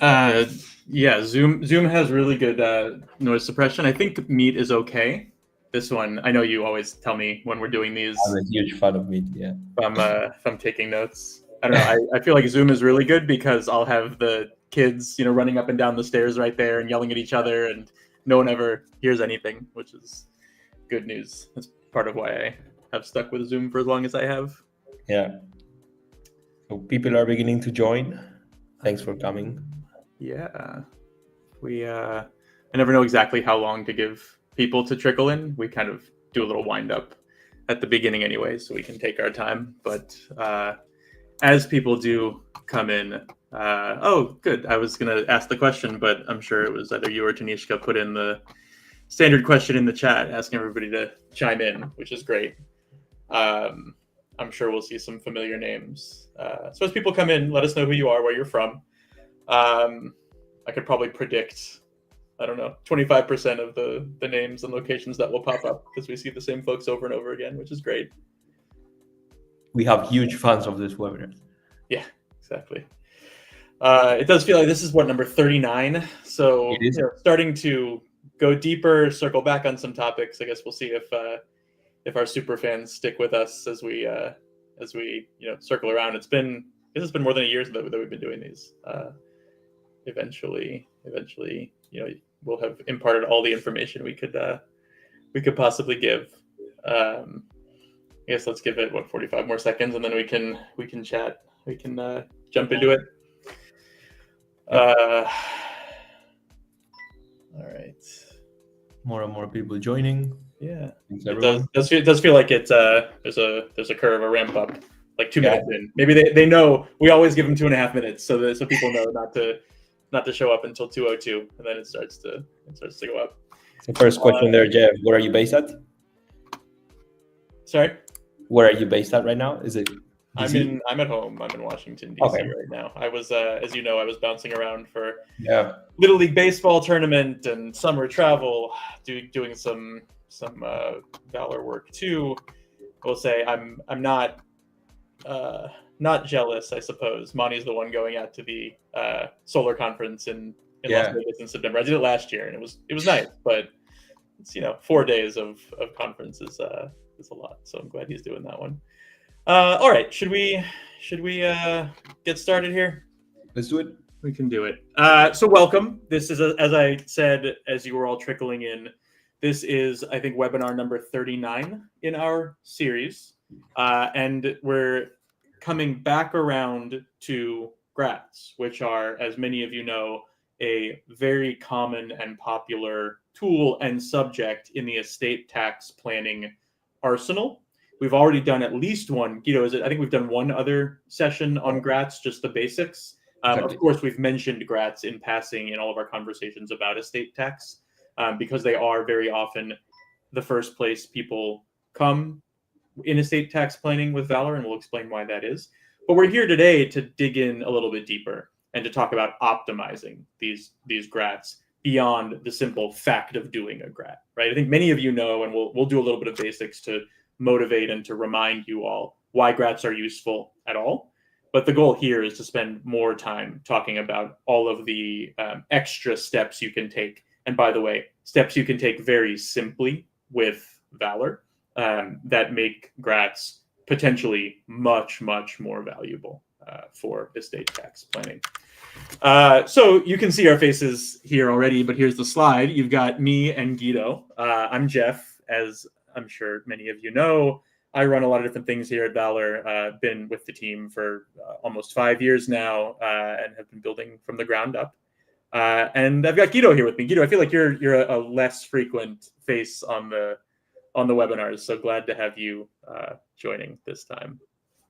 Uh, yeah, Zoom has really good noise suppression. I think Meet is okay. This one, I know you always tell me when we're doing these. I'm a huge fan of Meet. Yeah. If I'm taking notes. I don't know. I feel like Zoom is really good because I'll have the kids, running up and down the stairs right there and yelling at each other, and no one ever hears anything, which is good news. That's part of why I have stuck with Zoom for as long as I have. Yeah. So people are beginning to join. Thanks for coming. Yeah. I never know exactly how long to give people to trickle in. We kind of do a little wind up at the beginning anyway, so we can take our time. But as people do come in, oh, good. I was going to ask the question, but I'm sure it was either you or Tanishka put in the standard question in the chat, asking everybody to chime in, which is great. I'm sure we'll see some familiar names. So as people come in, let us know who you are, where you're from. I could probably predict, 25% of the names and locations that will pop up because we see the same folks over and over again, which is great. We have huge fans of this webinar. Yeah, exactly. It does feel like this is number 39. So starting to go deeper, circle back on some topics. I guess we'll see if our super fans stick with us as we circle around. This has been more than a year that we've been doing these. Eventually, we'll have imparted all the information we could possibly give. I guess let's give it 45 more seconds, and then we can chat. We can jump into it. All right. More and more people joining. Yeah, it does feel like it's there's a curve, a ramp up, like 2 minutes in. Maybe they know we always give them 2.5 minutes, so people know not to show up until 2:02, and then it starts to go up. The first question there, Jeff. Where are you based at? Sorry. Where are you based at right now? Is it? DC? I'm at home. I'm in Washington D.C. right now. I was, as you know, I was bouncing around for Little League baseball tournament and summer travel, doing some Valur work too. I will say I'm not jealous, I suppose. Monty's the one going out to the solar conference in Las Vegas in September. I did it last year, and it was nice, but it's 4 days of conference is a lot. So I'm glad he's doing that one. All right, should we get started here? Let's do it. We can do it. So welcome. This is, as I said, as you were all trickling in, this is, I think, webinar number 39 in our series. And we're coming back around to GRATs, which are, as many of you know, a very common and popular tool and subject in the estate tax planning arsenal. We've already done at least one. Guido, I think we've done one other session on GRATs, just the basics. Of course, we've mentioned GRATs in passing in all of our conversations about estate tax, because they are very often the first place people come in estate tax planning with Valur, and we'll explain why that is. But we're here today to dig in a little bit deeper and to talk about optimizing these GRATs beyond the simple fact of doing a GRAT, right? I think many of you know, and we'll do a little bit of basics to motivate and to remind you all why GRATs are useful at all. But the goal here is to spend more time talking about all of the extra steps you can take. And by the way, steps you can take very simply with Valur that make GRATs potentially much, much more valuable for estate tax planning. So you can see our faces here already, but here's the slide. You've got me and Guido. I'm Jeff, as I'm sure many of you know. I run a lot of different things here at Valur. Been with the team for almost 5 years now, and have been building from the ground up. And I've got Guido here with me. Guido, I feel like you're a less frequent face on the webinars, so glad to have you joining this time.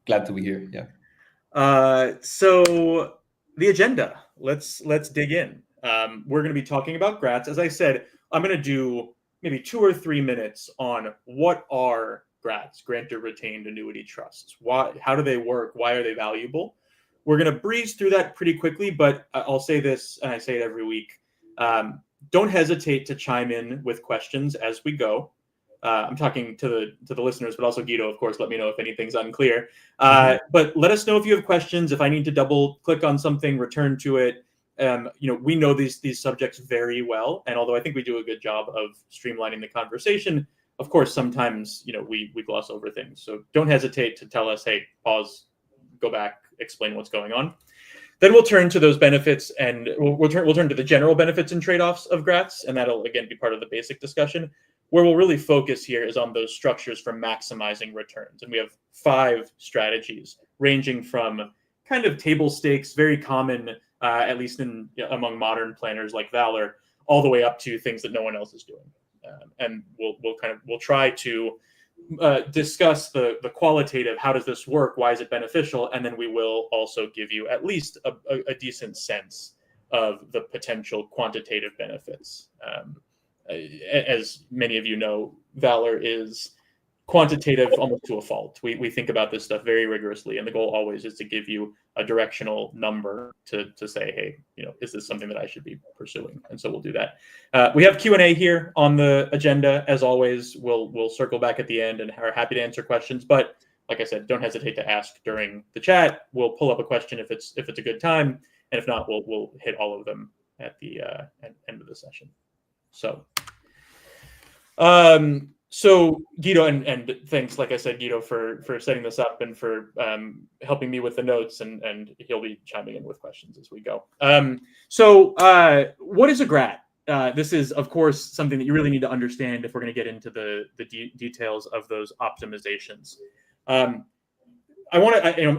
Glad to be here. Yeah. So the agenda. Let's dig in. We're going to be talking about GRATs. As I said, I'm going to do maybe 2 or 3 minutes on what are GRATs, grantor retained annuity trusts. How do they work? Why are they valuable? We're going to breeze through that pretty quickly, but I'll say this, and I say it every week. Don't hesitate to chime in with questions as we go. I'm talking to the listeners, but also Guido, of course. Let me know if anything's unclear. But let us know if you have questions. If I need to double click on something, return to it. we know these subjects very well, and although I think we do a good job of streamlining the conversation, of course, sometimes we gloss over things. So don't hesitate to tell us, hey, pause, go back, explain what's going on. Then we'll turn to those benefits, and we'll turn to the general benefits and trade-offs of GRATs, and that'll again be part of the basic discussion. Where we'll really focus here is on those structures for maximizing returns, and we have 5 strategies ranging from kind of table stakes, very common, at least among modern planners like Valur, all the way up to things that no one else is doing. And we'll try to discuss the qualitative, how does this work, why is it beneficial, and then we will also give you at least a decent sense of the potential quantitative benefits. As many of you know, Valur is quantitative almost to a fault. We think about this stuff very rigorously, and the goal always is to give you a directional number to say, hey, is this something that I should be pursuing? And so we'll do that. We have Q&A here on the agenda. As always, we'll circle back at the end and are happy to answer questions. But like I said, don't hesitate to ask during the chat. We'll pull up a question if it's a good time, and if not, we'll hit all of them at the end of the session. So Guido, and thanks, like I said, Guido, for setting this up and for helping me with the notes, and he'll be chiming in with questions as we go. So what is a GRAT? This is, of course, something that you really need to understand if we're going to get into the details of those optimizations.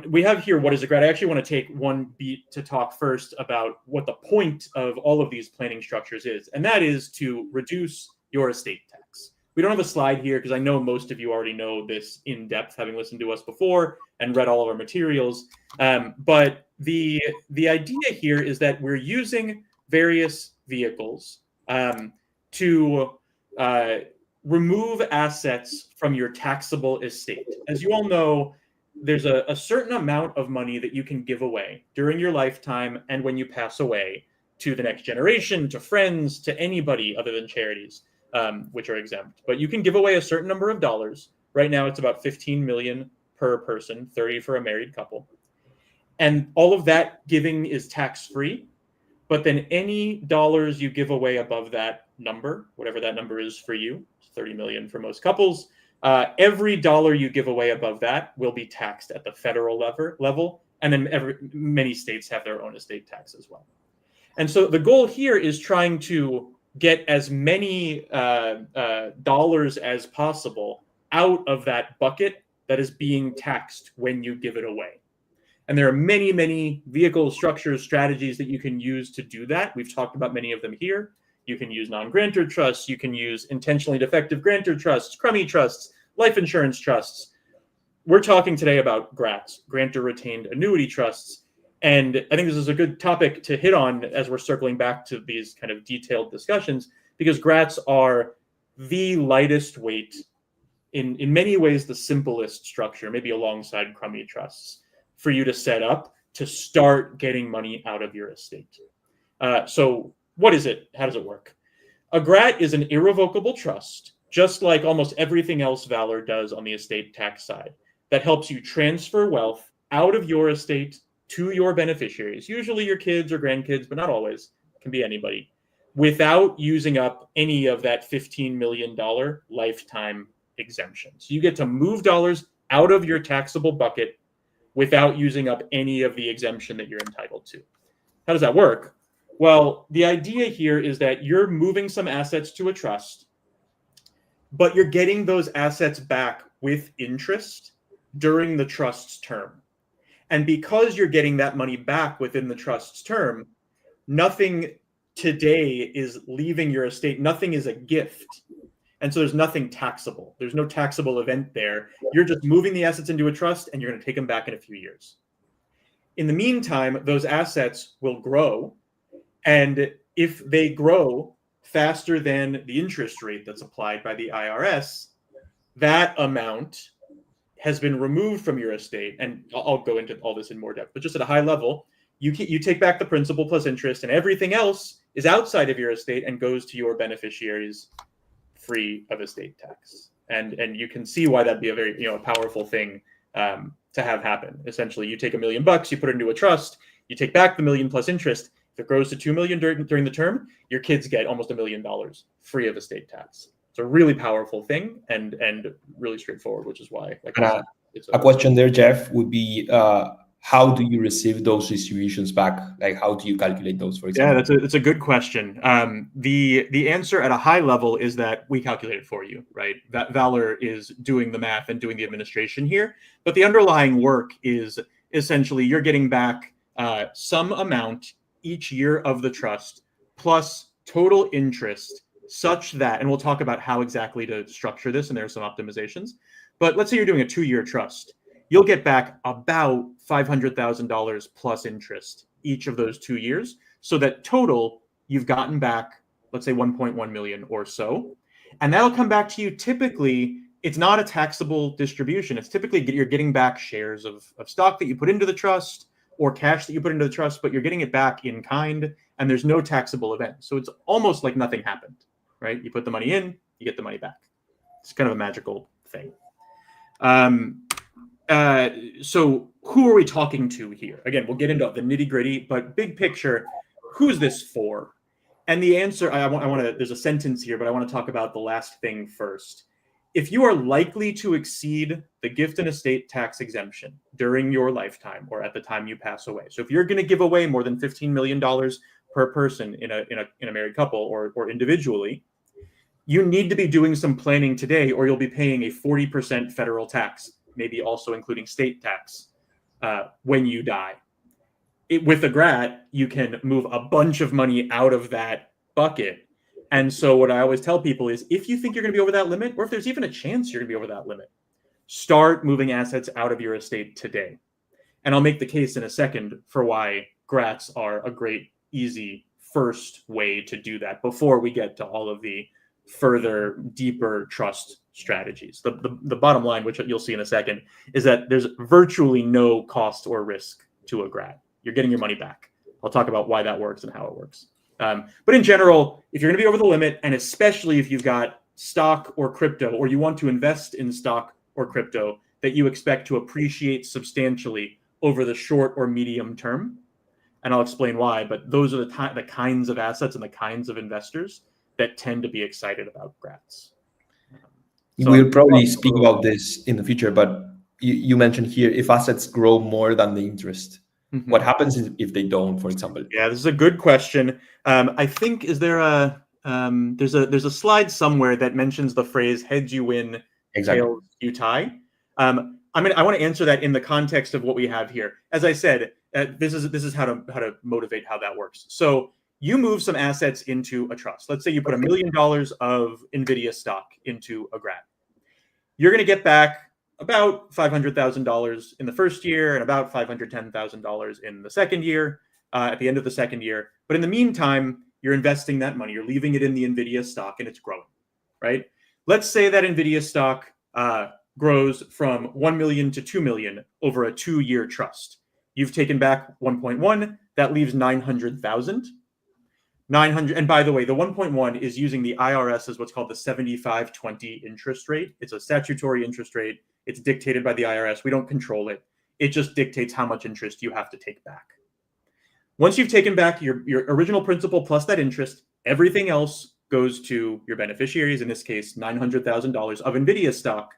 We have here what is a GRAT. I actually want to take one beat to talk first about what the point of all of these planning structures is, and that is to reduce your estate tax. We don't have a slide here because I know most of you already know this in depth, having listened to us before and read all of our materials. But the idea here is that we're using various vehicles to remove assets from your taxable estate. As you all know, there's a certain amount of money that you can give away during your lifetime and when you pass away to the next generation, to friends, to anybody other than charities, which are exempt. But you can give away a certain number of dollars. Right now, it's about $15 million per person, 30 for a married couple. And all of that giving is tax-free. But then any dollars you give away above that number, whatever that number is for you, 30 million for most couples, every dollar you give away above that will be taxed at the federal level. And then many states have their own estate tax as well. And so the goal here is trying to get as many dollars as possible out of that bucket that is being taxed when you give it away. And there are many, many vehicle structures, strategies that you can use to do that. We've talked about many of them here. You can use non-grantor trusts. You can use intentionally defective grantor trusts, crummy trusts, life insurance trusts. We're talking today about GRATs, grantor retained annuity trusts. And I think this is a good topic to hit on as we're circling back to these kind of detailed discussions, because GRATs are the lightest weight, in many ways the simplest structure, maybe alongside crummy trusts, for you to set up to start getting money out of your estate. So what is it? How does it work? A GRAT is an irrevocable trust, just like almost everything else Valur does on the estate tax side, that helps you transfer wealth out of your estate to your beneficiaries, usually your kids or grandkids, but not always, it can be anybody, without using up any of that $15 million lifetime exemption. So you get to move dollars out of your taxable bucket without using up any of the exemption that you're entitled to. How does that work? Well, the idea here is that you're moving some assets to a trust, but you're getting those assets back with interest during the trust's term. And because you're getting that money back within the trust's term, nothing today is leaving your estate. Nothing is a gift. And so there's nothing taxable. There's no taxable event there. You're just moving the assets into a trust, and you're going to take them back in a few years. In the meantime, those assets will grow. And if they grow faster than the interest rate that's applied by the IRS, that amount has been removed from your estate. And I'll go into all this in more depth, but just at a high level, you take back the principal plus interest, and everything else is outside of your estate and goes to your beneficiaries free of estate tax. And you can see why that'd be a very powerful thing to have happen. Essentially, you take $1 million, you put it into a trust, you take back the $1 million plus interest. If it grows to $2 million during the term, your kids get almost $1 million free of estate tax. It's a really powerful thing and really straightforward, which is why it's a question there, Jeff, would be how do you receive those distributions back? Like, how do you calculate those, for example? Yeah, that's a good question. The answer at a high level is that we calculate it for you, right? That Valur is doing the math and doing the administration here, but the underlying work is essentially you're getting back some amount each year of the trust plus total interest, such that, and we'll talk about how exactly to structure this, and there are some optimizations. But let's say you're doing a 2-year trust. You'll get back about $500,000 plus interest each of those 2 years, so that total you've gotten back, let's say 1.1 million or so. And that'll come back to you. Typically, it's not a taxable distribution. It's typically you're getting back shares of stock that you put into the trust or cash that you put into the trust, but you're getting it back in kind, and there's no taxable event. So it's almost like nothing happened, right? You put the money in, you get the money back. It's kind of a magical thing. So who are we talking to here? Again, we'll get into the nitty gritty, but big picture, who's this for? And the answer, I want to, there's a sentence here, but I want to talk about the last thing first. If you are likely to exceed the gift and estate tax exemption during your lifetime or at the time you pass away, so if you're going to give away more than $15 million per person in a married couple or individually, you need to be doing some planning today, or you'll be paying a 40% federal tax, maybe also including state tax, when you die. With a GRAT, you can move a bunch of money out of that bucket. And so what I always tell people is, if you think you're going to be over that limit, or if there's even a chance you're going to be over that limit, start moving assets out of your estate today. And I'll make the case in a second for why GRATs are a great, easy first way to do that before we get to all of the further, deeper trust strategies. The bottom line, which you'll see in a second, is that there's virtually no cost or risk to a GRAT. You're getting your money back. I'll talk about why that works and how it works. But in general, if you're going to be over the limit, and especially if you've got stock or crypto, or you want to invest in stock or crypto that you expect to appreciate substantially over the short or medium term, and I'll explain why, but those are the kinds of assets and the kinds of investors that tend to be excited about GRATs. So we'll probably speak about this in the future, but you mentioned here, if assets grow more than the interest, what happens if they don't, for example? Yeah, this is a good question. I think, is there there's a slide somewhere that mentions the phrase "heads you win, tails you tie." I want to answer that in the context of what we have here. As I said, this is how to motivate how that works. So you move some assets into a trust. Let's say you put $1 million of NVIDIA stock into a GRAT. You're going to get back about $500,000 in the first year and about $510,000 in the second year, at the end of the second year. But in the meantime, you're investing that money. You're leaving it in the NVIDIA stock and it's growing, right? Let's say that NVIDIA stock grows from 1 million to 2 million over a 2-year trust. You've taken back 1.1. That leaves 900,000. 900, and by the way, the 1.1 is using the IRS as what's called the 75/20 interest rate. It's a statutory interest rate. It's dictated by the IRS. We don't control it. It just dictates how much interest you have to take back. Once you've taken back your original principal plus that interest, everything else goes to your beneficiaries. In this case, $900,000 of NVIDIA stock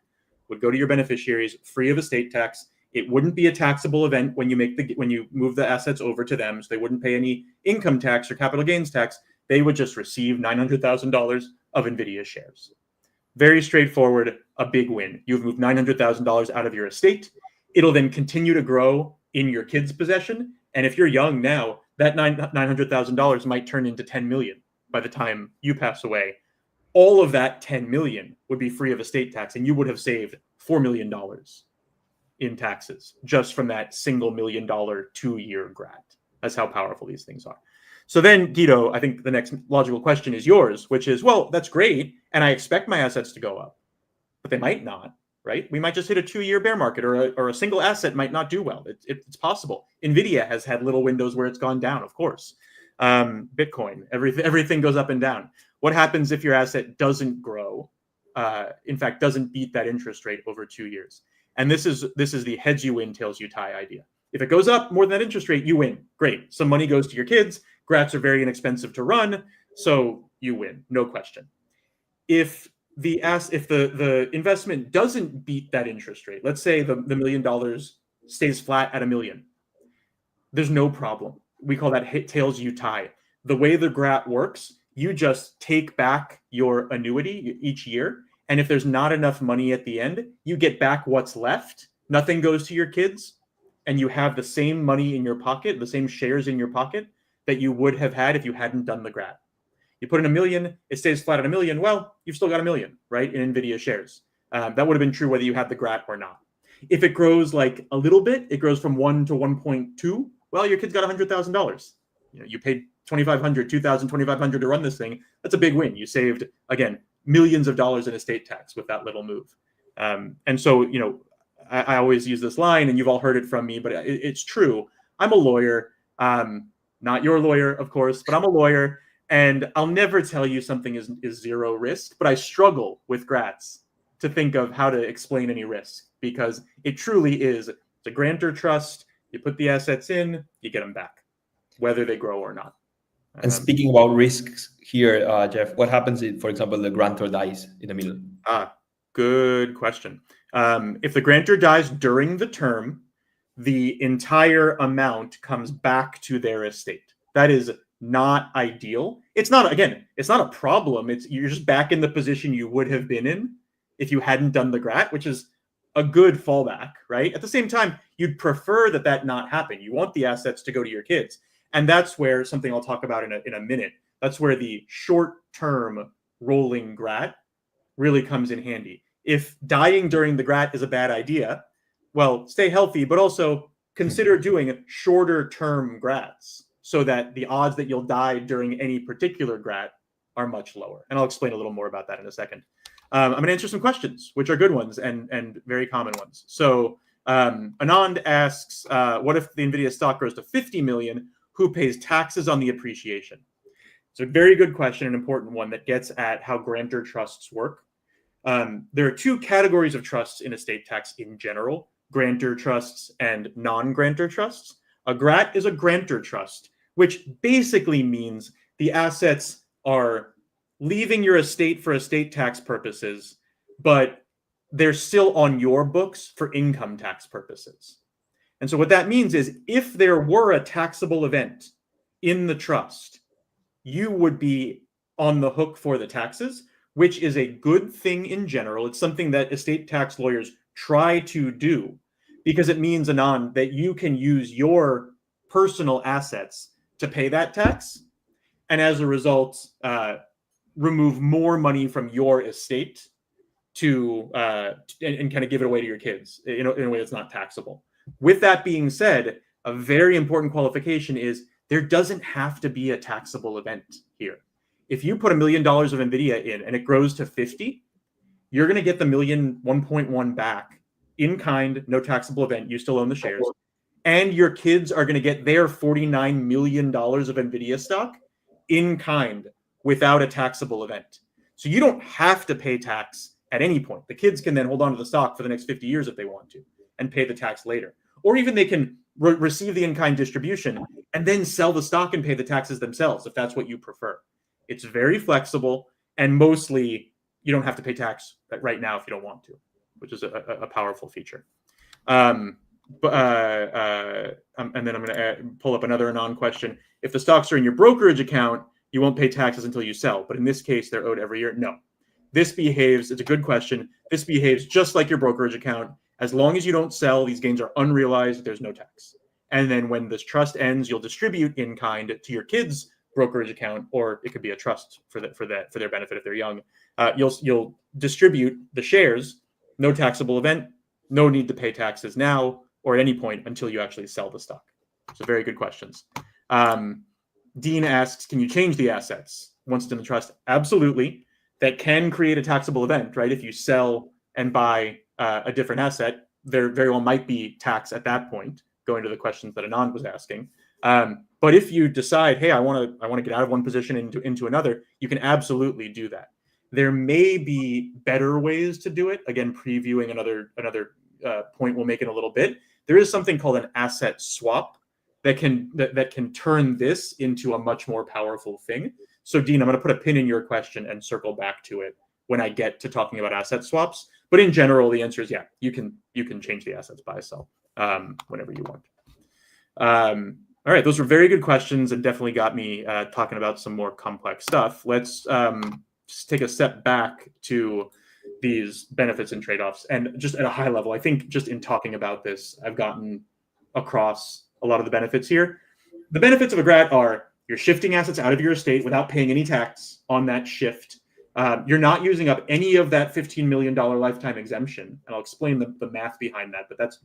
would go to your beneficiaries free of estate tax. It wouldn't be a taxable event when you move the assets over to them. So they wouldn't pay any income tax or capital gains tax. They would just receive $900,000 of NVIDIA shares. Very straightforward, a big win. You've moved $900,000 out of your estate. It'll then continue to grow in your kids' possession. And if you're young now, that $900,000 might turn into 10 million by the time you pass away. All of that 10 million would be free of estate tax, and you would have saved $4 million in taxes just from that single $1 million 2-year GRAT. That's how powerful these things are. So then, Guido, I think the next logical question is yours, which is, well, that's great, and I expect my assets to go up, but they might not, right? We might just hit a 2-year bear market, or a single asset might not do well. It's possible. NVIDIA has had little windows where it's gone down, of course. Bitcoin, everything goes up and down. What happens if your asset doesn't grow? In fact, doesn't beat that interest rate over 2 years? And this is the heads you win, tails you tie idea. If it goes up more than that interest rate, you win. Great. Some money goes to your kids. GRATs are very inexpensive to run, so you win, no question. If the investment doesn't beat that interest rate, let's say the $1 million stays flat at $1 million, there's no problem. We call that tails you tie. The way the GRAT works, you just take back your annuity each year, and if there's not enough money at the end, you get back what's left. Nothing goes to your kids, and you have the same money in your pocket, the same shares in your pocket that you would have had if you hadn't done the GRAT. You put in $1 million, it stays flat at $1 million. Well, you've still got $1 million, right, in NVIDIA shares. That would have been true whether you had the GRAT or not. If it grows like a little bit, it grows from 1 to 1.2. Well, your kid's got $100,000. You paid $2,500, $2,000, $2,500 to run this thing. That's a big win. You saved, again, millions of dollars in estate tax with that little move. And so, I always use this line, and you've all heard it from me, but it's true. I'm a lawyer, not your lawyer, of course, but I'm a lawyer, and I'll never tell you something is zero risk, but I struggle with GRATs to think of how to explain any risk, because it truly is. It's a grantor trust. You put the assets in, you get them back, whether they grow or not. And speaking about risks here, Jeff, what happens if, for example, the grantor dies in the middle? Good question. If the grantor dies during the term, the entire amount comes back to their estate. That is not ideal. It's not a problem. You're just back in the position you would have been in if you hadn't done the GRAT, which is a good fallback, right? At the same time, you'd prefer that not happen. You want the assets to go to your kids. And that's where something I'll talk about in a minute. That's where the short-term rolling GRAT really comes in handy. If dying during the GRAT is a bad idea, well, stay healthy, but also consider doing shorter-term GRATs so that the odds that you'll die during any particular GRAT are much lower. And I'll explain a little more about that in a second. I'm going to answer some questions, which are good ones and very common ones. So Anand asks, what if the NVIDIA stock grows to 50 million? Who pays taxes on the appreciation? It's a very good question, an important one that gets at how grantor trusts work. There are two categories of trusts in estate tax in general, grantor trusts and non-grantor trusts. A GRAT is a grantor trust, which basically means the assets are leaving your estate for estate tax purposes, but they're still on your books for income tax purposes. And so what that means is if there were a taxable event in the trust, you would be on the hook for the taxes, which is a good thing in general. It's something that estate tax lawyers try to do because it means, Anand, that you can use your personal assets to pay that tax. And as a result, remove more money from your estate to and kind of give it away to your kids in a way that's not taxable. With that being said, a very important qualification is there doesn't have to be a taxable event here. If you put $1 million of NVIDIA in and it grows to 50, you're going to get the 1.1 back in kind, no taxable event. You still own the shares. And your kids are going to get their $49 million of NVIDIA stock in kind without a taxable event. So you don't have to pay tax at any point. The kids can then hold on to the stock for the next 50 years if they want to and pay the tax later. Or even they can receive the in-kind distribution and then sell the stock and pay the taxes themselves if that's what you prefer. It's very flexible, and mostly you don't have to pay tax right now if you don't want to, which is a powerful feature. And then I'm going to pull up another Anon question. If the stocks are in your brokerage account, you won't pay taxes until you sell. But in this case, they're owed every year. No. This behaves, it's a good question. This behaves just like your brokerage account. As long as you don't sell, these gains are unrealized, there's no tax. And then when this trust ends, you'll distribute in kind to your kids' brokerage account, or it could be a trust for their benefit if they're young. You'll distribute the shares, no taxable event, no need to pay taxes now or at any point until you actually sell the stock. So very good questions. Dean asks, can you change the assets once it's in the trust? Absolutely. That can create a taxable event, right? If you sell and buy a different asset, there very well might be tax at that point, going to the questions that Anand was asking. But if you decide, hey, I want to get out of one position into another, you can absolutely do that. There may be better ways to do it. Again, previewing another point we'll make in a little bit. There is something called an asset swap. that can turn this into a much more powerful thing. So Dean, I'm going to put a pin in your question and circle back to it when I get to talking about asset swaps. But in general, the answer is yeah, you can change the assets buy sell whenever you want. All right, those were very good questions and definitely got me talking about some more complex stuff. Let's just take a step back to these benefits and trade-offs. And just at a high level, I think just in talking about this, I've gotten across a lot of the benefits here. The benefits of a GRAT are you're shifting assets out of your estate without paying any tax on that shift. You're not using up any of that $15 million lifetime exemption. And I'll explain the math behind that, but that's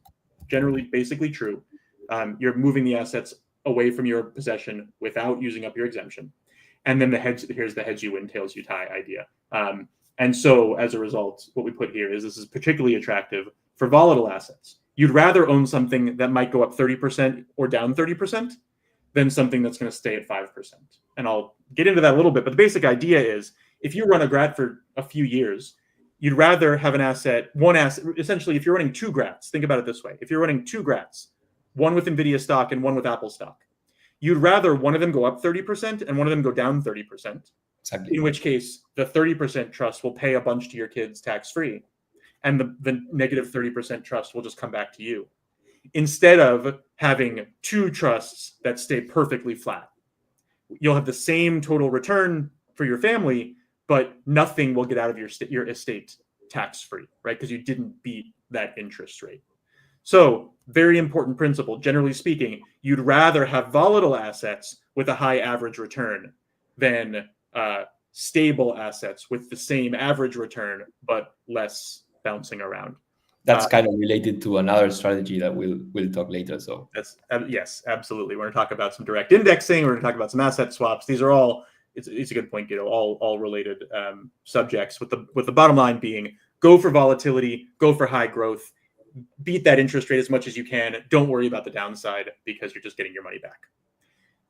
generally basically true. You're moving the assets away from your possession without using up your exemption. And then here's the heads you win, tails you tie idea. And so as a result, what we put here is this is particularly attractive for volatile assets. You'd rather own something that might go up 30% or down 30% than something that's going to stay at 5%. And I'll get into that a little bit, but the basic idea is if you run a GRAT for a few years, you'd rather have one asset, essentially if you're running two GRATs, think about it this way. If you're running two GRATs, one with NVIDIA stock and one with Apple stock, you'd rather one of them go up 30% and one of them go down 30%. Exactly. In which case, the 30% trust will pay a bunch to your kids tax-free, and the negative 30% trust will just come back to you. Instead of having two trusts that stay perfectly flat, you'll have the same total return for your family, but nothing will get out of your estate tax-free, right? Because you didn't beat that interest rate. So very important principle. Generally speaking, you'd rather have volatile assets with a high average return than stable assets with the same average return, but less bouncing around. That's kind of related to another strategy that we'll talk later. So that's yes, absolutely. We're going to talk about some direct indexing. We're going to talk about some asset swaps. These are all, it's a good point, Guido, all related subjects with the bottom line being go for volatility, go for high growth, beat that interest rate as much as you can. Don't worry about the downside because you're just getting your money back.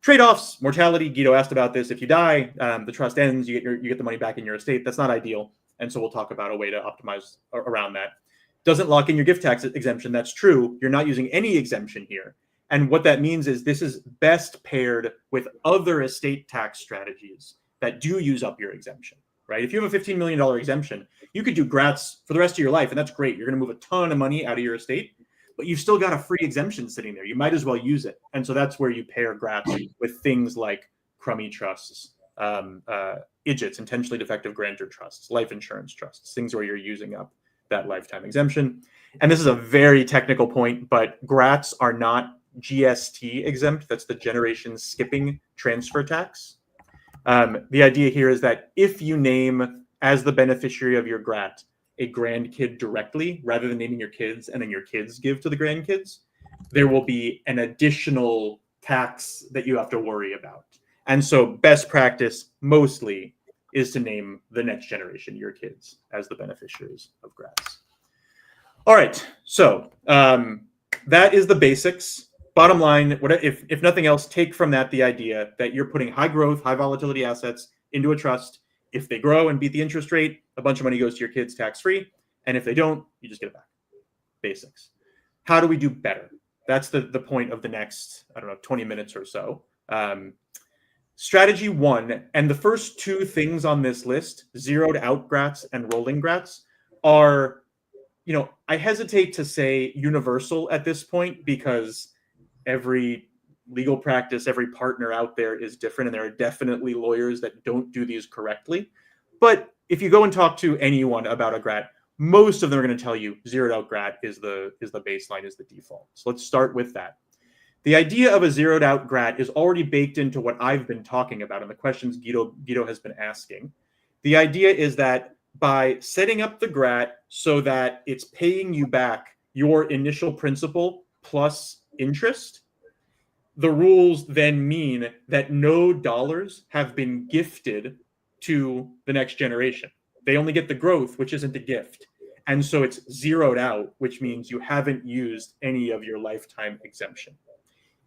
Trade-offs, mortality. Guido asked about this. If you die, the trust ends, you get the money back in your estate. That's not ideal. And so we'll talk about a way to optimize around that. Doesn't lock in your gift tax exemption. That's true. You're not using any exemption here. And what that means is this is best paired with other estate tax strategies that do use up your exemption, right? If you have a $15 million exemption, you could do GRATs for the rest of your life, and that's great. You're going to move a ton of money out of your estate, but you've still got a free exemption sitting there. You might as well use it. And so that's where you pair GRATs with things like crummy trusts, IDGETs, intentionally defective grantor trusts, life insurance trusts, things where you're using up that lifetime exemption. And this is a very technical point, but GRATs are not GST exempt. That's the generation skipping transfer tax. The idea here is that if you name as the beneficiary of your GRAT a grandkid directly, rather than naming your kids and then your kids give to the grandkids, there will be an additional tax that you have to worry about. And so best practice mostly is to name the next generation, your kids, as the beneficiaries of GRATs. All right, so that is the basics. Bottom line, if nothing else, take from that the idea that you're putting high growth, high volatility assets into a trust. If they grow and beat the interest rate, a bunch of money goes to your kids tax-free. And if they don't, you just get it back. Basics. How do we do better? That's the point of the next, 20 minutes or so. Strategy one, and the first two things on this list, zeroed out GRATs and rolling GRATs, are, I hesitate to say universal at this point because every legal practice, every partner out there is different, and there are definitely lawyers that don't do these correctly. But if you go and talk to anyone about a GRAT, most of them are going to tell you zeroed out GRAT is the baseline, is the default. So let's start with that. The idea of a zeroed out GRAT is already baked into what I've been talking about and the questions Guido has been asking. The idea is that by setting up the GRAT so that it's paying you back your initial principal plus interest, the rules then mean that no dollars have been gifted to the next generation. They only get the growth, which isn't a gift. And so it's zeroed out, which means you haven't used any of your lifetime exemption.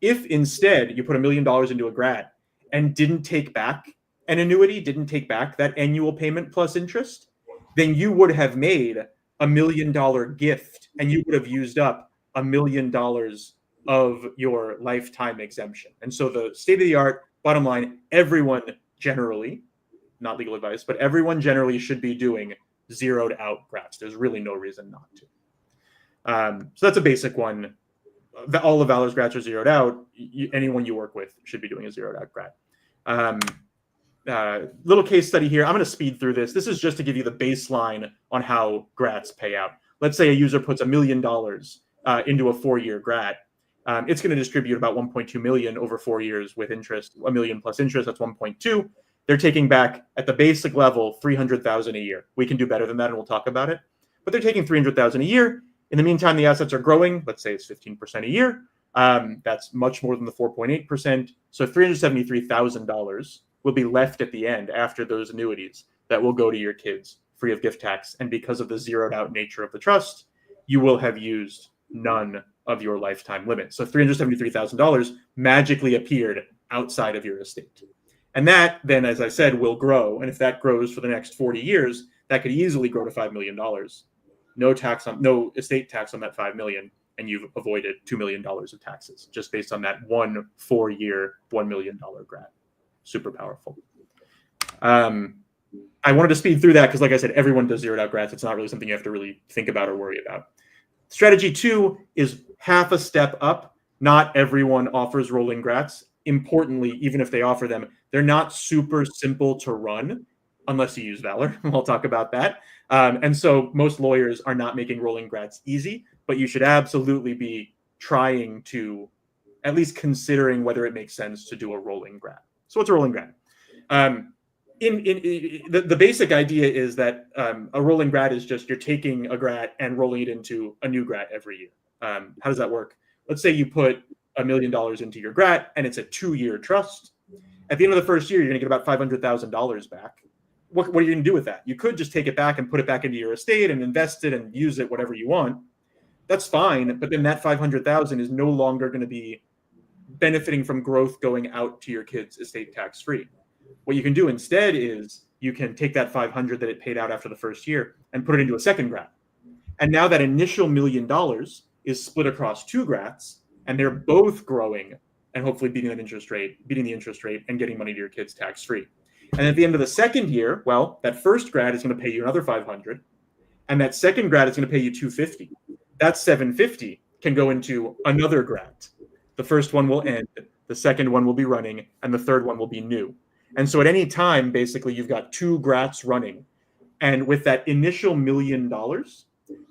If instead you put $1 million into a GRAT and didn't take back an annuity, didn't take back that annual payment plus interest, then you would have made $1 million gift and you would have used up $1 million of your lifetime exemption. And so the state of the art, bottom line, everyone generally, not legal advice, but everyone generally should be doing zeroed out GRATs. There's really no reason not to. So that's a basic one. All of Valur's GRATs are zeroed out. Anyone you work with should be doing a zeroed out GRAT. Little case study here. I'm going to speed through this. This is just to give you the baseline on how GRATs pay out. Let's say a user puts $1 million into a 4-year GRAT. It's going to distribute about 1.2 million over 4 years with interest. 1 million plus interest, that's 1.2. They're taking back at the basic level 300,000 a year. We can do better than that, and we'll talk about it. But they're taking 300,000 a year. In the meantime, the assets are growing. Let's say it's 15% a year. That's much more than the 4.8%. So $373,000 will be left at the end after those annuities that will go to your kids free of gift tax. And because of the zeroed out nature of the trust, you will have used none of your lifetime limit. So $373,000 magically appeared outside of your estate. And that then, as I said, will grow. And if that grows for the next 40 years, that could easily grow to $5 million. No estate tax on that $5 million, and you've avoided $2 million of taxes just based on that 1 4-year, $1 million GRAT. Super powerful. I wanted to speed through that because, like I said, everyone does zeroed out GRATs. It's not really something you have to really think about or worry about. Strategy 2 is half a step up. Not everyone offers rolling GRATs. Importantly, even if they offer them, they're not super simple to run unless you use Valur. We'll talk about that. And so most lawyers are not making rolling GRATs easy, but you should absolutely be trying to at least considering whether it makes sense to do a rolling GRAT. So what's a rolling GRAT? The basic idea is that a rolling GRAT is just you're taking a GRAT and rolling it into a new GRAT every year. How does that work? Let's say you put $1 million into your GRAT and it's a 2-year trust. At the end of the first year, you're going to get about $500,000 back. What are you going to do with that? You could just take it back and put it back into your estate and invest it and use it whatever you want. That's fine, but then that $500,000 is no longer going to be benefiting from growth going out to your kids estate tax free. What you can do instead is you can take that $500,000 that it paid out after the first year and put it into a second GRAT. And now that initial $1 million is split across 2 GRATs, and they're both growing and hopefully beating the interest rate and getting money to your kids tax free. And at the end of the second year, well, that first GRAT is going to pay you another $500,000, and that second GRAT is going to pay you $250,000. That $750,000 can go into another GRAT. The first one will end, the second one will be running, and the third one will be new. And so at any time, basically, you've got 2 GRATs running. And with that initial $1 million,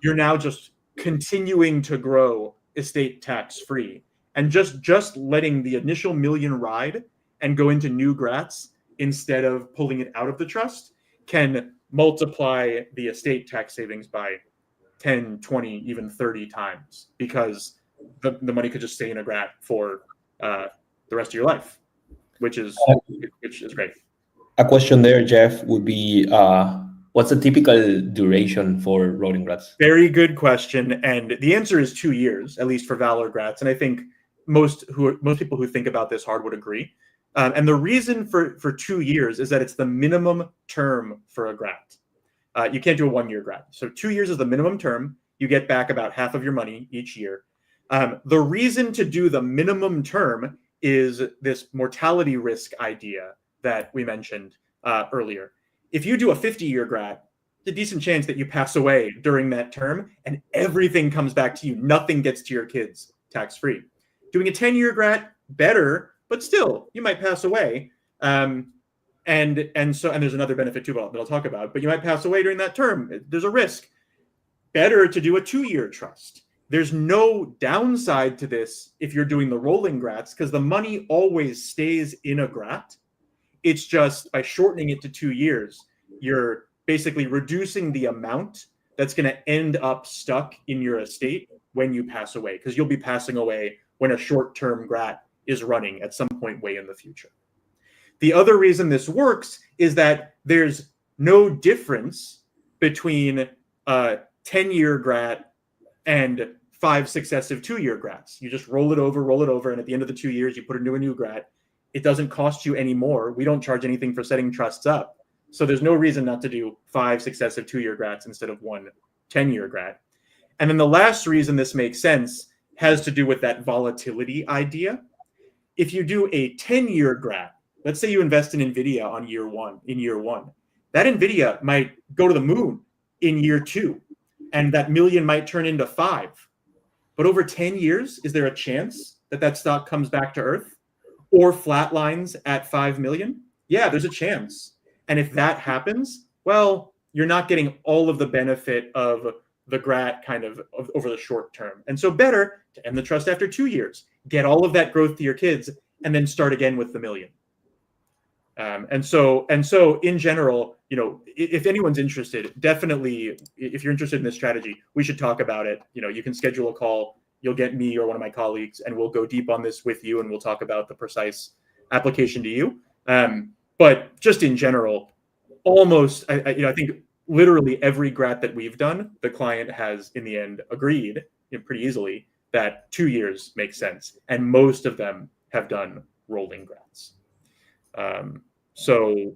you're now just continuing to grow estate tax free. And just letting the initial $1 million ride and go into new GRATs instead of pulling it out of the trust can multiply the estate tax savings by 10, 20, even 30 times because the money could just stay in a GRAT for the rest of your life, which is great. A question there, Jeff, would be what's the typical duration for rolling GRATs? Very good question. And the answer is 2 years, at least for Valur GRATs. And I think most people who think about this hard would agree. And the reason for 2 years is that it's the minimum term for a GRAT. You can't do a 1-year GRAT. So 2 years is the minimum term. You get back about half of your money each year. The reason to do the minimum term is this mortality risk idea that we mentioned earlier. If you do a 50-year GRAT, there's a decent chance that you pass away during that term and everything comes back to you. Nothing gets to your kids tax-free. Doing a 10-year GRAT, better, but still, you might pass away. And there's another benefit too that I'll talk about, but you might pass away during that term. There's a risk. Better to do a 2-year trust. There's no downside to this if you're doing the rolling GRATs because the money always stays in a GRAT. It's just by shortening it to 2 years, you're basically reducing the amount that's going to end up stuck in your estate when you pass away because you'll be passing away when a short-term GRAT is running at some point way in the future. The other reason this works is that there's no difference between a 10-year GRAT and 5 successive 2-year GRATs. You just roll it over, and at the end of the 2 years, you put it into a new GRAT. It doesn't cost you any more. We don't charge anything for setting trusts up. So there's no reason not to do 5 successive 2-year GRATs instead of 1 10-year GRAT. And then the last reason this makes sense has to do with that volatility idea. If you do a 10-year GRAT, let's say you invest in NVIDIA in year one, that NVIDIA might go to the moon in year 2, and that million might turn into 5. But over 10 years, is there a chance that that stock comes back to earth or flatlines at 5 million? Yeah, there's a chance. And if that happens, well, you're not getting all of the benefit of the GRAT kind of over the short term. And so better to end the trust after 2 years, get all of that growth to your kids, and then start again with the million. And so in general, if anyone's interested, definitely, if you're interested in this strategy, we should talk about it. You can schedule a call. You'll get me or one of my colleagues, and we'll go deep on this with you, and we'll talk about the precise application to you. But just in general, almost, I think literally every GRAT that we've done, the client has in the end agreed pretty easily that 2 years makes sense, and most of them have done rolling GRATs. So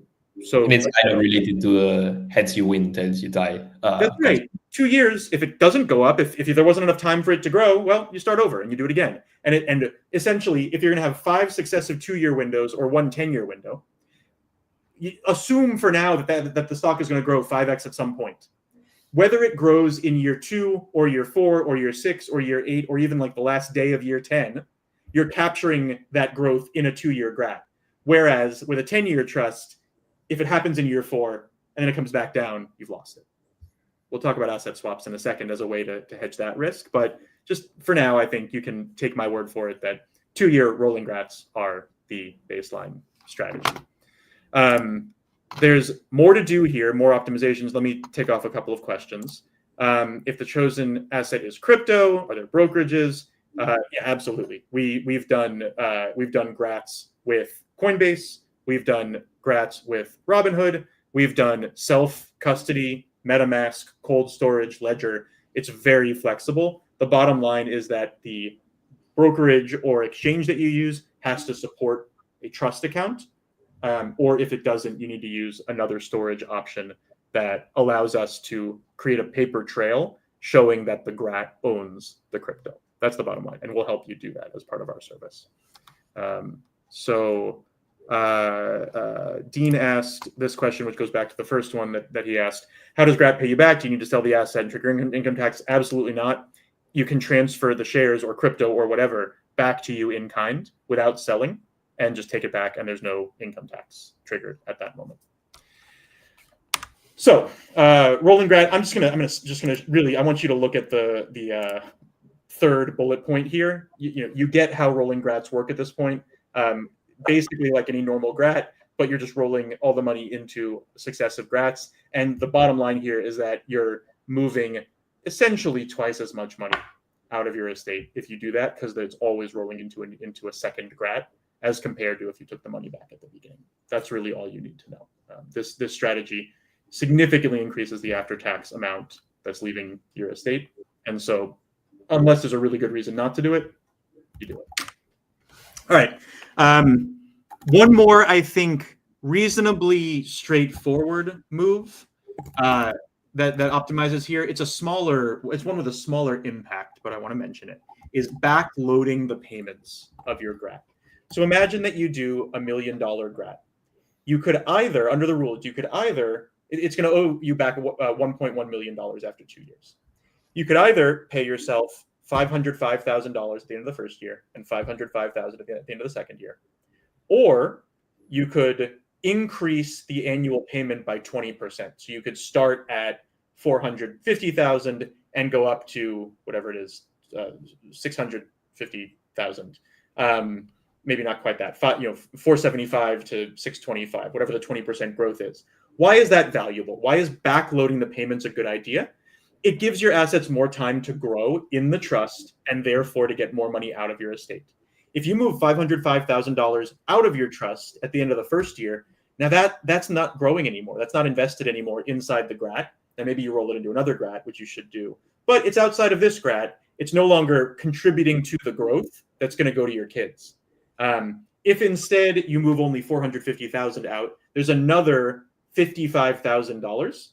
and it's kind of related to heads you win, tails you die. That's right. 2 years, if it doesn't go up, if there wasn't enough time for it to grow, well, you start over and you do it again. And essentially, if you're going to have 5 successive 2-year windows or 1 10-year window, you assume for now that the stock is going to grow 5x at some point. Whether it grows in year 2 or year 4 or year 6 or year 8 or even like the last day of year 10, you're capturing that growth in a 2-year GRAT. Whereas with a 10-year trust, if it happens in year 4 and then it comes back down, you've lost it. We'll talk about asset swaps in a second as a way to hedge that risk. But just for now, I think you can take my word for it that 2-year rolling GRATs are the baseline strategy. There's more to do here, more optimizations. Let me take off a couple of questions. If the chosen asset is crypto, are there brokerages? Yeah, absolutely. We've done GRATs with Coinbase. We've done GRATs with Robinhood. We've done self-custody, MetaMask, cold storage, Ledger. It's very flexible. The bottom line is that the brokerage or exchange that you use has to support a trust account. Or if it doesn't, you need to use another storage option that allows us to create a paper trail showing that the GRAT owns the crypto. That's the bottom line. And we'll help you do that as part of our service. Dean asked this question, which goes back to the first one that he asked. How does GRAT pay you back? Do you need to sell the asset and trigger income tax? Absolutely not. You can transfer the shares or crypto or whatever back to you in kind without selling and just take it back, and there's no income tax triggered at that moment. So rolling GRAT, I'm just gonna really, I want you to look at the third bullet point here. You get how rolling GRATs work at this point. Basically like any normal GRAT, but you're just rolling all the money into successive GRATs. And the bottom line here is that you're moving essentially twice as much money out of your estate if you do that, because it's always rolling into a second GRAT as compared to if you took the money back at the beginning. That's really all you need to know. This strategy significantly increases the after-tax amount that's leaving your estate. And so unless there's a really good reason not to do it, you do it. All right. One more, I think, reasonably straightforward move that optimizes here. It's one with a smaller impact, but I want to mention it, is backloading the payments of your GRAT. So imagine that you do $1 million GRAT. You could either, under the rules, it's going to owe you back $1.1 million after 2 years. You could either pay yourself $505,000 at the end of the first year and $505,000 at the end of the second year. Or you could increase the annual payment by 20%. So you could start at $450,000 and go up to whatever it is, $650,000. Maybe not quite that, $475,000 to $625,000, whatever the 20% growth is. Why is that valuable? Why is backloading the payments a good idea? It gives your assets more time to grow in the trust and therefore to get more money out of your estate. If you move $505,000 out of your trust at the end of the first year, now that's not growing anymore. That's not invested anymore inside the GRAT. Now maybe you roll it into another GRAT, which you should do. But it's outside of this GRAT. It's no longer contributing to the growth that's going to go to your kids. If instead you move only $450,000 out, there's another $55,000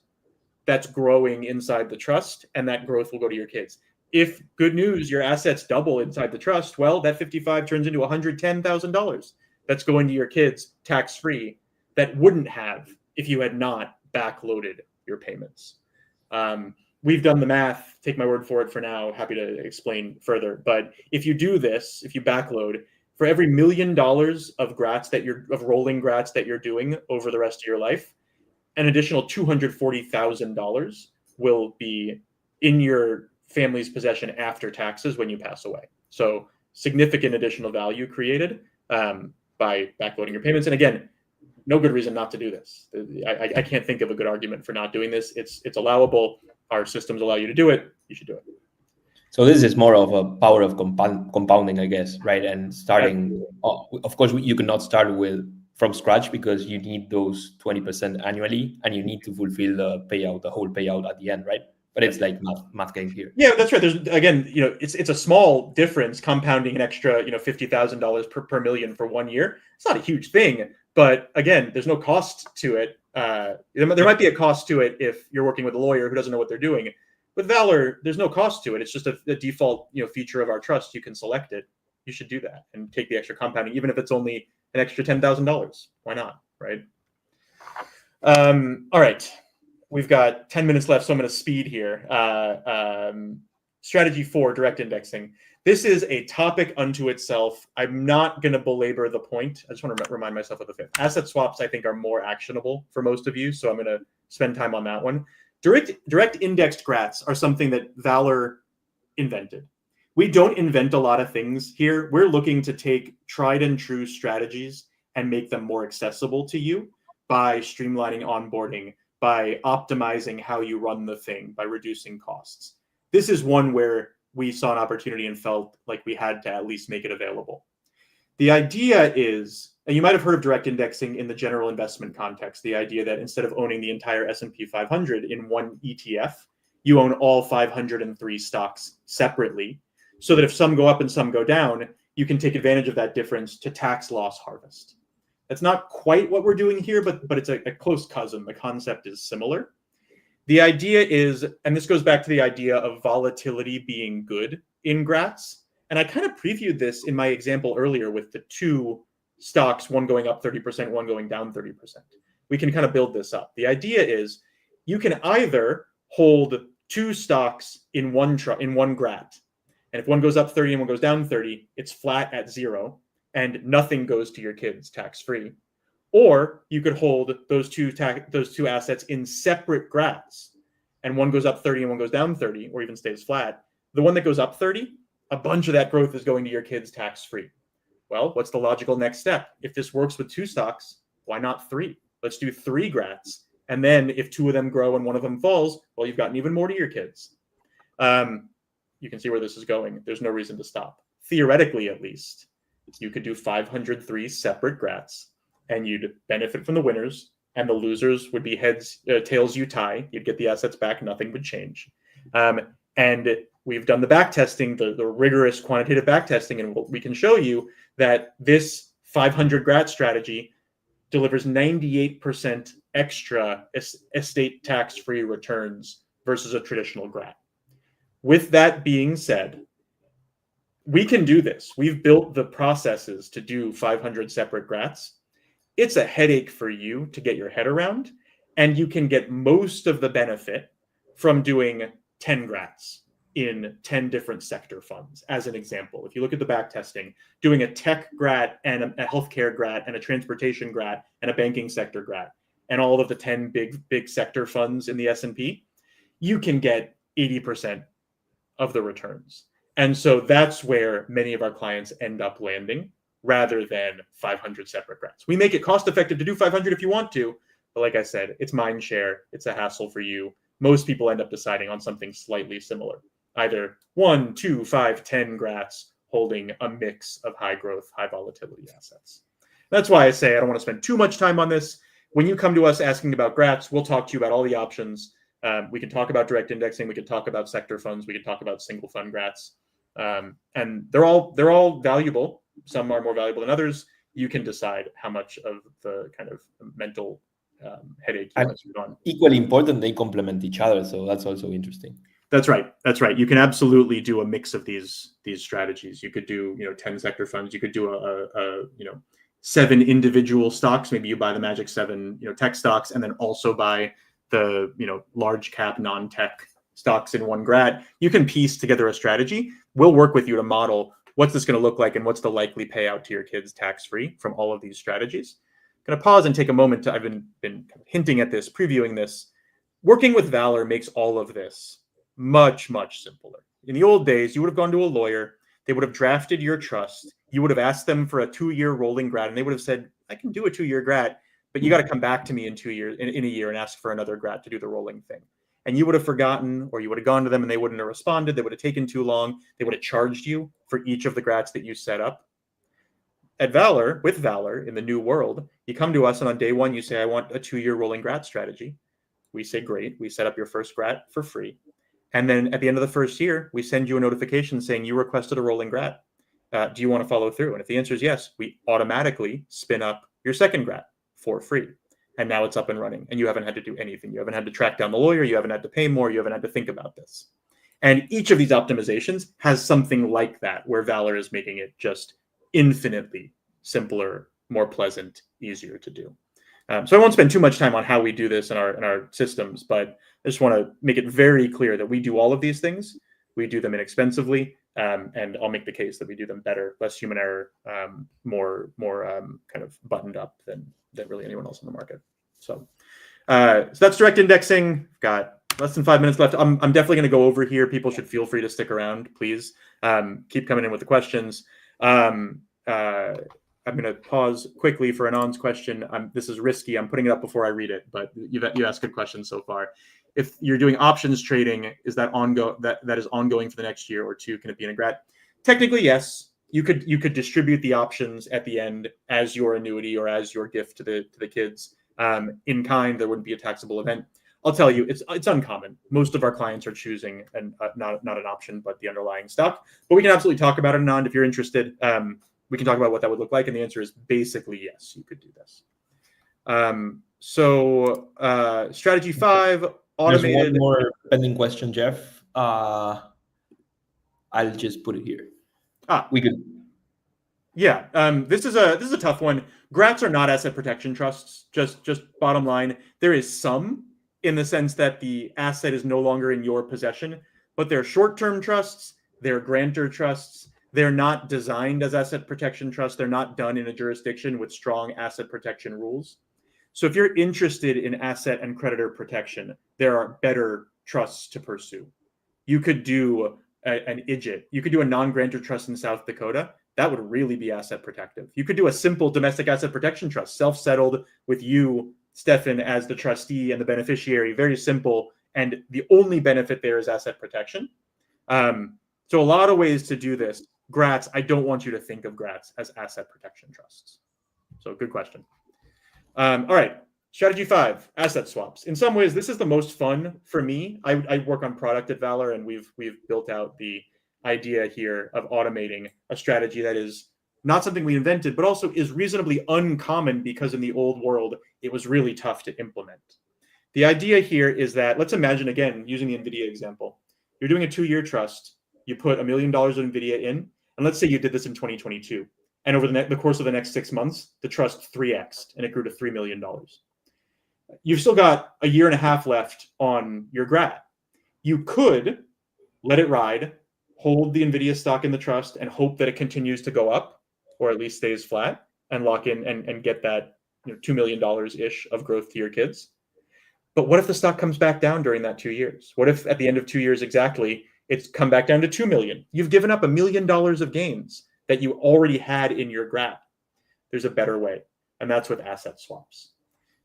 that's growing inside the trust, and that growth will go to your kids. If good news, your assets double inside the trust, well, that 55 turns into $110,000 that's going to your kids tax-free that wouldn't have if you had not backloaded your payments. We've done the math, take my word for it for now, happy to explain further. But if you do this, if you backload, for every $1 million of grats of rolling grats that you're doing over the rest of your life, an additional $240,000 will be in your family's possession after taxes when you pass away. So significant additional value created by backloading your payments. And again, no good reason not to do this. I can't think of a good argument for not doing this. It's allowable. Our systems allow you to do it. You should do it. So this is more of a power of compounding, I guess, right? And starting, of course, you cannot start from scratch because you need those 20% annually, and you need to fulfill the whole payout at the end, right? But it's like math game here. Yeah, that's right. There's again, it's a small difference compounding an extra, $50,000 per million for 1 year. It's not a huge thing, but again, there's no cost to it. There might be a cost to it if you're working with a lawyer who doesn't know what they're doing. With Valur, there's no cost to it. It's just a default, feature of our trust. You can select it. You should do that and take the extra compounding, even if it's only an extra $10,000. Why not, right? All right. We've got 10 minutes left, so I'm going to speed here. Strategy 4, direct indexing. This is a topic unto itself. I'm not going to belabor the point. I just want to remind myself of the fifth. Asset swaps, I think, are more actionable for most of you, so I'm going to spend time on that one. Direct indexed grats are something that Valur invented. We don't invent a lot of things here. We're looking to take tried and true strategies and make them more accessible to you by streamlining onboarding, by optimizing how you run the thing, by reducing costs. This is one where we saw an opportunity and felt like we had to at least make it available. The idea is, and you might have heard of direct indexing in the general investment context, the idea that instead of owning the entire S&P 500 in one ETF, you own all 503 stocks separately, so that if some go up and some go down, you can take advantage of that difference to tax loss harvest. That's not quite what we're doing here, but it's a close cousin. The concept is similar. The idea is, and this goes back to the idea of volatility being good in grats. And I kind of previewed this in my example earlier with the two stocks, one going up 30%, one going down 30%. We can kind of build this up. The idea is you can either hold two stocks in one grat. And if one goes up 30 and one goes down 30, it's flat at 0. And nothing goes to your kids tax-free. Or you could hold those two assets in separate grats, and one goes up 30 and one goes down 30, or even stays flat. The one that goes up 30, a bunch of that growth is going to your kids tax-free. Well, what's the logical next step? If this works with 2 stocks, why not 3? Let's do 3 grats. And then if 2 of them grow and 1 of them falls, well, you've gotten even more to your kids. You can see where this is going. There's no reason to stop. Theoretically, at least, you could do 503 separate grats, and you'd benefit from the winners, and the losers would be tails you tie. You'd get the assets back. Nothing would change. And we've done the back testing, the rigorous quantitative back testing, and we can show you that this 500 grat strategy delivers 98% extra estate tax-free returns versus a traditional grat. With that being said, we can do this. We've built the processes to do 500 separate grats. It's a headache for you to get your head around, and you can get most of the benefit from doing 10 grats in 10 different sector funds. As an example, if you look at the back testing, doing a tech grat and a healthcare grat and a transportation grat and a banking sector grat and all of the 10 big sector funds in the S&P, you can get 80% of the returns. And so that's where many of our clients end up landing rather than 500 separate grats. We make it cost effective to do 500 if you want to, but like I said, it's mind share. It's a hassle for you. Most people end up deciding on something slightly similar, either 1, 2, 5, 10 grats holding a mix of high growth, high volatility assets. That's why I say I don't want to spend too much time on this. When you come to us asking about grats, we'll talk to you about all the options. We can talk about direct indexing. We can talk about sector funds. We can talk about single fund grats. And they're all valuable. Some are more valuable than others. You can decide how much of the kind of mental headache you want to put on. Equally important, they complement each other. So that's also interesting. That's right. That's right. You can absolutely do a mix of these strategies. You could do 10 sector funds. You could do a 7 individual stocks. Maybe you buy the Magic 7 tech stocks, and then also buy the large cap non-tech stocks in one GRAT. You can piece together a strategy. We'll work with you to model what's this going to look like and what's the likely payout to your kids tax-free from all of these strategies. I'm going to pause and take a moment to, I've been hinting at this, previewing this. Working with Valur makes all of this much, much simpler. In the old days, you would have gone to a lawyer. They would have drafted your trust. You would have asked them for a 2-year rolling GRAT, and they would have said, I can do a 2-year GRAT, but you got to come back to me in 2 years, in a year, and ask for another GRAT to do the rolling thing. And you would have forgotten, or you would have gone to them and they wouldn't have responded. They would have taken too long. They would have charged you for each of the GRATs that you set up. At Valur, with Valur, in the new world, you come to us and on day one, you say, I want a 2-year rolling GRAT strategy. We say, great. We set up your first GRAT for free. And then at the end of the first year, we send you a notification saying you requested a rolling GRAT. Do you want to follow through? And if the answer is yes, we automatically spin up your second GRAT for free. And now it's up and running. And you haven't had to do anything. You haven't had to track down the lawyer. You haven't had to pay more. You haven't had to think about this. And each of these optimizations has something like that, where Valur is making it just infinitely simpler, more pleasant, easier to do. So I won't spend too much time on how we do this in our systems, but I just want to make it very clear that we do all of these things. We do them inexpensively, and I'll make the case that we do them better, less human error, more kind of buttoned up than really anyone else on the market. So that's direct indexing. Got less than 5 minutes left. I'm definitely going to go over here. People should feel free to stick around, please. Keep coming in with the questions. I'm going to pause quickly for Anand's question. This is risky. I'm putting it up before I read it, but you asked good questions so far. If you're doing options trading, is that that is ongoing for the next year or two? Can it be in a GRAT? Technically, yes. You could distribute the options at the end as your annuity or as your gift to the kids in kind. There wouldn't be a taxable event. I'll tell you, it's uncommon. Most of our clients are choosing not an option, but the underlying stock. But we can absolutely talk about it, Anand, if you're interested. We can talk about what that would look like, and the answer is basically yes, you could do this. Strategy 5, automated. There's one more pending question, Jeff. I'll just put it here. We could. Yeah, this is a tough one. GRATs are not asset protection trusts. Just bottom line, there is some in the sense that the asset is no longer in your possession, but they're short-term trusts. They're grantor trusts. They're not designed as asset protection trusts. They're not done in a jurisdiction with strong asset protection rules. So if you're interested in asset and creditor protection, there are better trusts to pursue. You could do an IDGIT. You could do a non-grantor trust in South Dakota. That would really be asset protective. You could do a simple domestic asset protection trust, self-settled with you, Stefan, as the trustee and the beneficiary. Very simple. And the only benefit there is asset protection. So a lot of ways to do this. GRATs, I don't want you to think of GRATs as asset protection trusts. So good question. All right, strategy 5, asset swaps. In some ways, this is the most fun for me. I work on product at Valur, and we've built out the idea here of automating a strategy that is not something we invented, but also is reasonably uncommon because in the old world, it was really tough to implement. The idea here is that, let's imagine, again, using the NVIDIA example, you're doing a 2-year trust. You put $1 million of NVIDIA in, and let's say you did this in 2022. And over the course of the next 6 months, the trust 3x'd, and it grew to $3 million. You've still got a year and a half left on your GRAT. You could let it ride, hold the NVIDIA stock in the trust, and hope that it continues to go up, or at least stays flat, and lock in and get that $2 million-ish of growth to your kids. But what if the stock comes back down during that 2 years? What if at the end of 2 years exactly, it's come back down to 2 million? You've given up $1 million of gains that you already had in your GRAT. There's a better way, and that's with asset swaps.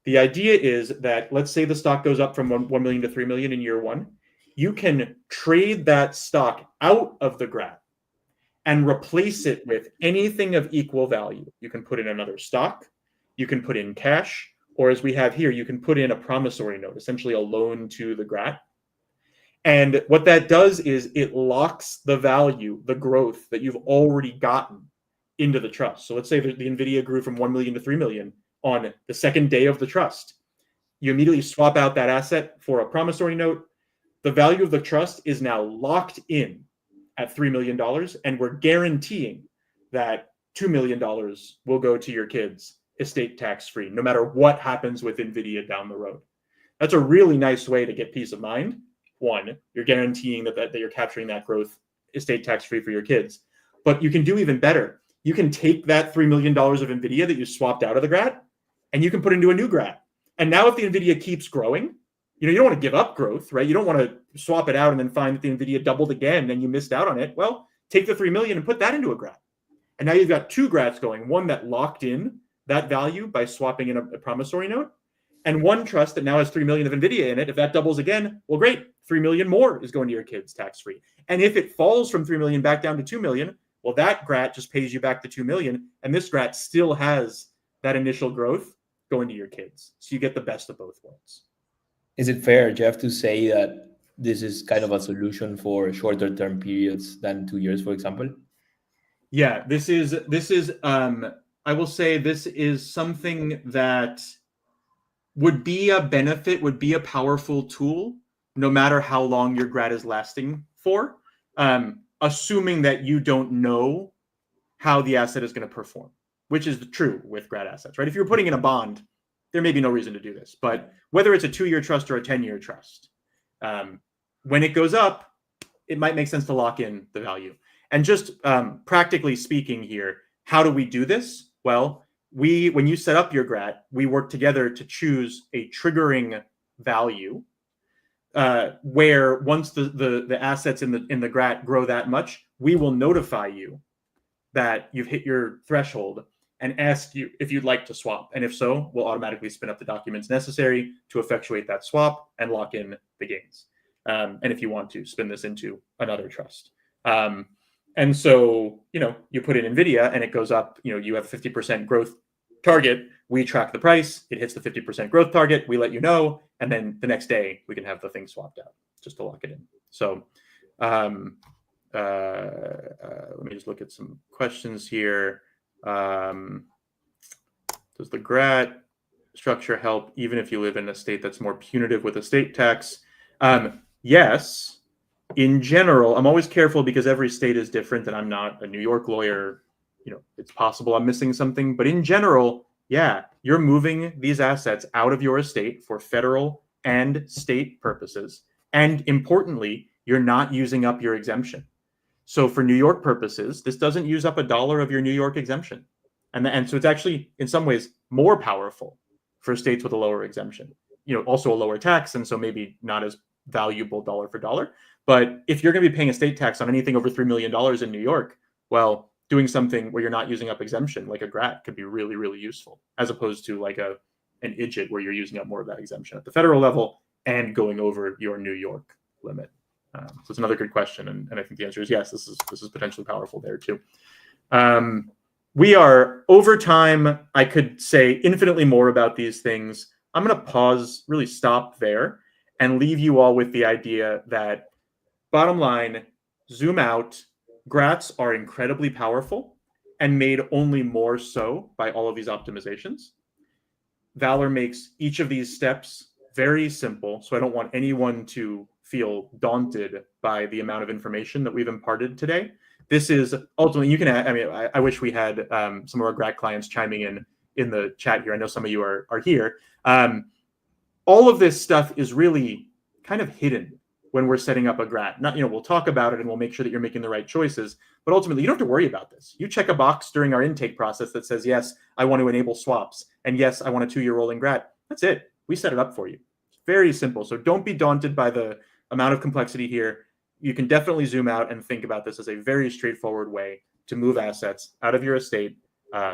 The idea is that, let's say the stock goes up from 1 million to 3 million in year 1. You can trade that stock out of the GRAT and replace it with anything of equal value. You can put in another stock, you can put in cash, or as we have here, you can put in a promissory note, essentially a loan to the GRAT. And what that does is it locks the value, the growth that you've already gotten into the trust. So let's say the NVIDIA grew from 1 million to 3 million on the second day of the trust. You immediately swap out that asset for a promissory note. the value of the trust is now locked in at $3 million, and we're guaranteeing that $2 million will go to your kids estate tax free, no matter what happens with NVIDIA down the road. That's a really nice way to get peace of mind. One, you're guaranteeing that you're capturing that growth estate tax free for your kids. But you can do even better. You can take that $3 million of NVIDIA that you swapped out of the GRAT, and you can put into a new GRAT. And now if the NVIDIA keeps growing, you don't want to give up growth, right? You don't want to swap it out and then find that the NVIDIA doubled again and you missed out on it. Well, take the 3 million and put that into a GRAT. And now you've got two GRATs going, one that locked in that value by swapping in a promissory note, and one trust that now has 3 million of NVIDIA in it. If that doubles again, well, great, 3 million more is going to your kids tax-free. And if it falls from 3 million back down to 2 million, well, that GRAT just pays you back the 2 million, and this GRAT still has that initial growth going to your kids. So you get the best of both worlds. Is it fair, Jeff, to say that this is kind of a solution for shorter term periods than 2 years, for example? Yeah, this is I will say this is something that would be a benefit, would be a powerful tool, no matter how long your GRAT is lasting for, assuming that you don't know how the asset is going to perform, which is true with GRAT assets, right? If you're putting in a bond, there may be no reason to do this. But whether it's a 2-year trust or a 10-year trust, when it goes up, it might make sense to lock in the value. And just practically speaking here, how do we do this? Well, when you set up your GRAT, we work together to choose a triggering value where once the assets in the GRAT grow that much, we will notify you that you've hit your threshold and ask you if you'd like to swap. And if so, we'll automatically spin up the documents necessary to effectuate that swap and lock in the gains. And if you want to, spin this into another trust. And so, you put in NVIDIA and it goes up, you have 50% growth target. We track the price. It hits the 50% growth target. We let you know. And then the next day we can have the thing swapped out just to lock it in. So let me just look at some questions here. Does the GRAT structure help even if you live in a state that's more punitive with estate tax? Yes. In general, I'm always careful because every state is different and I'm not a New York lawyer. It's possible I'm missing something, but in general, yeah, you're moving these assets out of your estate for federal and state purposes. And importantly, you're not using up your exemption. So for New York purposes, this doesn't use up $1 of your New York exemption. And so it's actually, in some ways, more powerful for states with a lower exemption. Also a lower tax, and so maybe not as valuable dollar for dollar. But if you're going to be paying a state tax on anything over $3 million in New York, well, doing something where you're not using up exemption, like a GRAT, could be really, really useful, as opposed to like an IDGIT where you're using up more of that exemption at the federal level and going over your New York limit. So it's another good question, and I think the answer is yes. This is potentially powerful there too. We are over time. I could say infinitely more about these things. I'm going to pause, really stop there, and leave you all with the idea that, bottom line, zoom out. GRATs are incredibly powerful and made only more so by all of these optimizations. Valur makes each of these steps very simple, so I don't want anyone to feel daunted by the amount of information that we've imparted today. This is ultimately, I wish we had some of our GRAT clients chiming in the chat here. I know some of you are here. All of this stuff is really kind of hidden when we're setting up a GRAT. We'll talk about it and we'll make sure that you're making the right choices, but ultimately you don't have to worry about this. You check a box during our intake process that says, yes, I want to enable swaps, and yes, I want a 2-year rolling GRAT. That's it. We set it up for you. It's very simple. So don't be daunted by the amount of complexity here. You can definitely zoom out and think about this as a very straightforward way to move assets out of your estate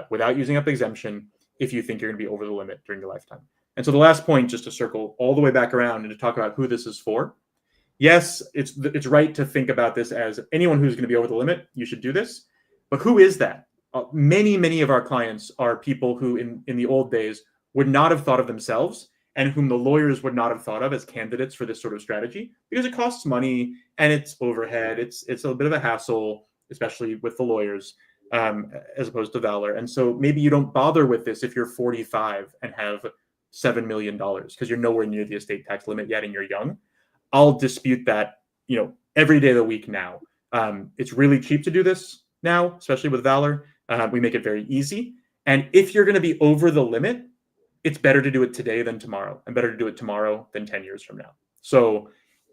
without using up exemption if you think you're going to be over the limit during your lifetime. And so the last point, just to circle all the way back around and to talk about who this is for. Yes, it's right to think about this as anyone who's going to be over the limit, you should do this. But who is that? Many of our clients are people who in the old days would not have thought of themselves and whom the lawyers would not have thought of as candidates for this sort of strategy because it costs money and it's overhead. It's a bit of a hassle, especially with the lawyers, as opposed to Valur. And so maybe you don't bother with this if you're 45 and have $7 million because you're nowhere near the estate tax limit yet and you're young. I'll dispute that, every day of the week now. It's really cheap to do this now, especially with Valur. We make it very easy. And if you're going to be over the limit, it's better to do it today than tomorrow, and better to do it tomorrow than 10 years from now. So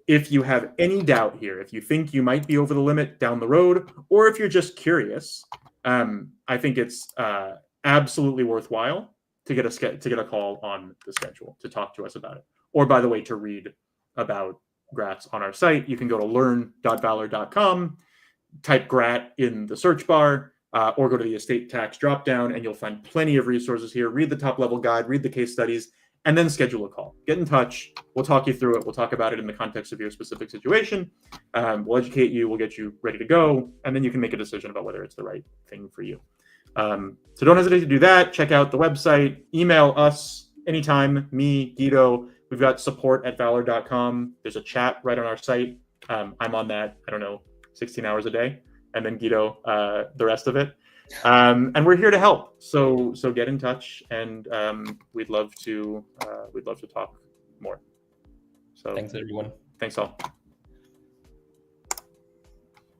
if you have any doubt here, if you think you might be over the limit down the road, or if you're just curious, I think it's absolutely worthwhile to get a call on the schedule to talk to us about it. Or, by the way, to read about GRATs on our site, you can go to learn.valur.com, type GRAT in the search bar, or go to the estate tax dropdown, and you'll find plenty of resources here. Read the top level guide, read the case studies, and then schedule a call. Get in touch. We'll talk you through it. We'll talk about it in the context of your specific situation. We'll educate you. We'll get you ready to go, and then you can make a decision about whether it's the right thing for you. So don't hesitate to do that. Check out the website. Email us anytime, me, Guido. We've got support@valur.com. There's a chat right on our site. I'm on that, 16 hours a day. And then Guido, the rest of it. And we're here to help. So get in touch, and we'd love to talk more. So thanks, everyone. Thanks all.